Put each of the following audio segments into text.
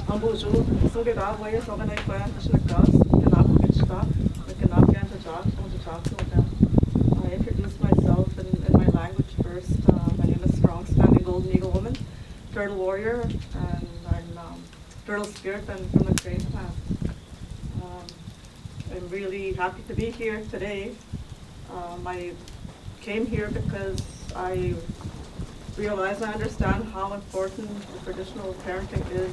Bonjour, so gedaan waar je zo ben ik bij als je gas, can I get stop, I cannot get into job, on the job so then. I introduce myself in my language first. My name is Strong Standing Golden Eagle Woman, Turtle Warrior, and I'm Turtle Spirit and from the Crane Clan. I'm really happy to be here today. I came here because I realize I understand how important the traditional parenting is,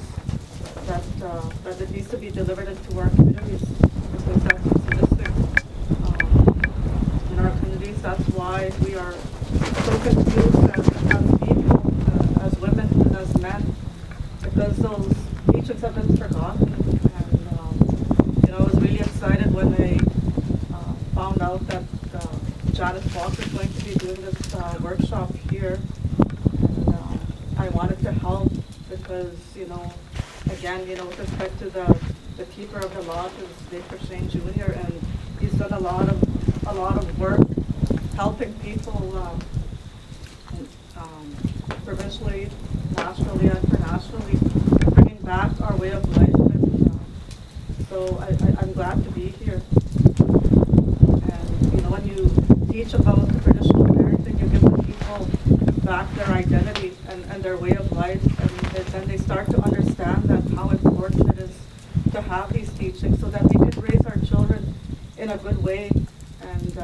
that it needs to be delivered into our communities, because that's what's missing in our communities. That's why we are so confused as people, as women and as men, because those teachings have been forgotten. And I was really excited when I found out that Janice Fox is going to be doing this workshop here. I wanted to help because, again, with respect to the keeper of the lodge is Victor Shane Jr. and he's done a lot of work helping people provincially, nationally, and internationally, bringing back our way of life. And, so I'm glad to be here. And when you teach about the traditional parenting, you give the people back their identity and their way of life, and then they start to understand that how important it is to have these teachings so that we can raise our children in a good way, and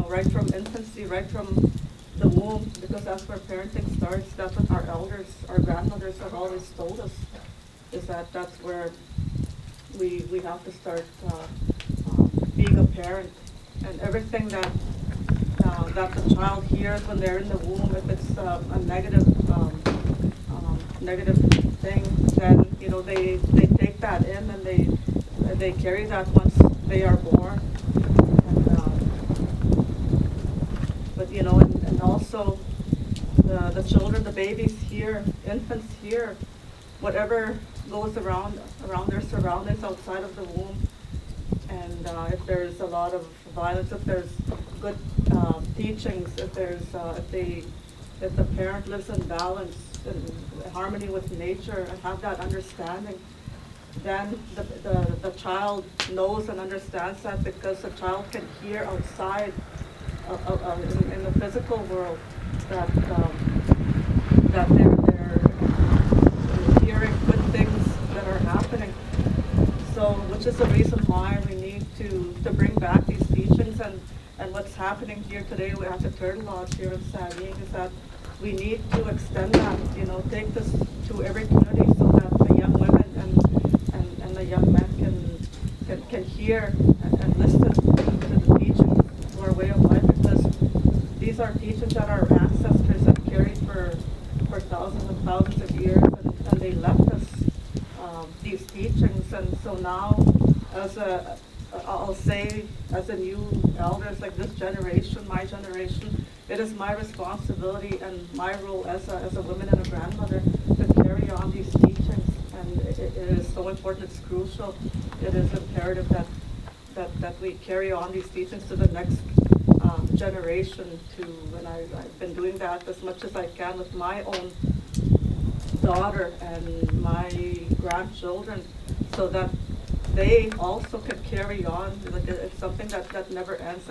right from infancy, right from the womb, because that's where parenting starts. That's what our elders, our grandmothers have always told us, is that that's where we have to start being a parent, and everything that the child hears when they're in the womb, if it's a negative thing, then they take that in and they carry that once they are born. And also the children, the babies here, infants here, whatever goes around their surroundings outside of the womb, and if there's a lot of violence, if there's good teachings, if the parent lives in balance and harmony with nature and have that understanding, then the child knows and understands that, because the child can hear outside in the physical world that they're hearing good things that are happening. So, which is the reason why we need to bring back these teachings, and what's happening here today at the Turtle Lodge here in Saugeen is that we need to extend that, take this to every community so that the young women and the young men can hear and listen to the teachings, to our way of life, because these are teachings that our ancestors have carried for thousands and thousands of years, and they left us these teachings. And so now, I'll say, as a new elders, like this generation, my generation, it is my responsibility and my role as a woman and a grandmother to carry on these teachings. And it is so important, it's crucial, it is imperative that we carry on these teachings to the next generation and I've been doing that as much as I can with my own daughter and my grandchildren, so that they also can carry on. Like it's something that never ends,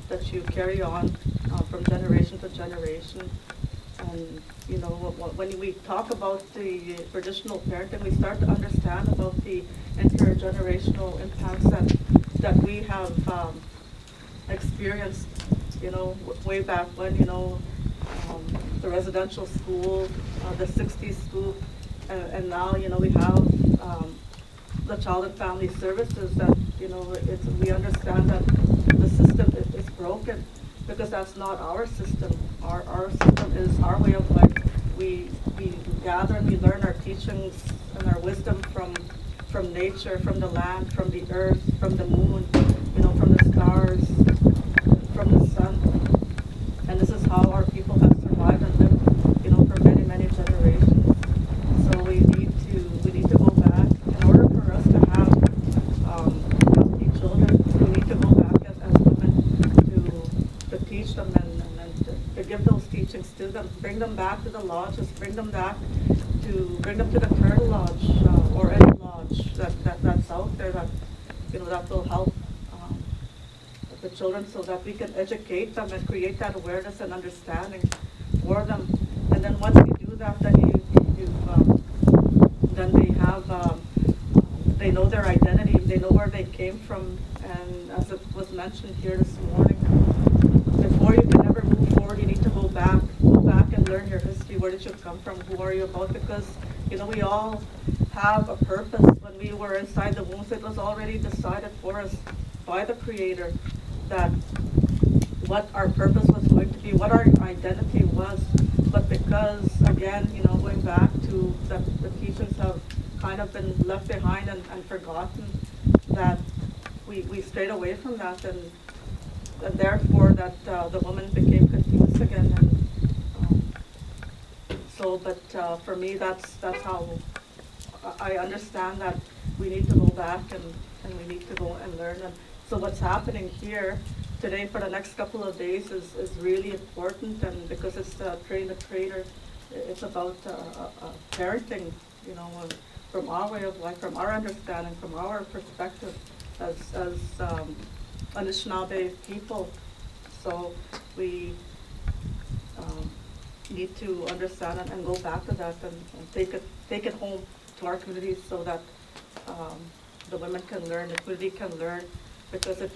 that you carry on from generation to generation. And when we talk about the traditional parenting, we start to understand about the intergenerational impacts that we have experienced, way back when, the residential school, the 60s school, and now, we have the Child and Family Services that, we understand that the system is broken, because that's not our system. Our system is our way of life. We gather and we learn our teachings and our wisdom from nature, from the land, from the earth, from the moon, from the stars, from the sun. And this is how our people have survived and lived, for many, many generations. So we need to go back. In order for us to have healthy children, we need to go back as women to teach them and to give those teachings to them, bring them back to the lodges, bring them to the Turtle Lodge or any lodge that will help the children so that we can educate them and create that awareness and understanding for them. And then once we do that, then then they have, they know their identity, they know where they came from, and as it was mentioned here this morning, before you can ever move forward, you need to go back and learn your history. Where did you come from? Who are you about? Because, we all have a purpose. When we were inside the wombs, it was already decided for us by the Creator that what our purpose was going to be, what our identity was. But because, again, going back to the teachings have kind of been left behind and forgotten, that we strayed away from that, and therefore that the woman became confused again. And for me, that's how I understand that we need to go back and we need to go and learn. And so what's happening here today for the next couple of days is really important, and because it's Train the Trainer, it's about parenting, from our way of life, from our understanding, from our perspective as Anishinaabe people. So we need to understand and go back to that and take it home to our communities so that the women can learn, the community can learn. Because if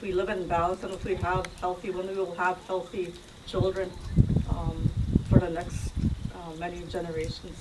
we live in balance and if we have healthy women, we will have healthy children for the next many generations.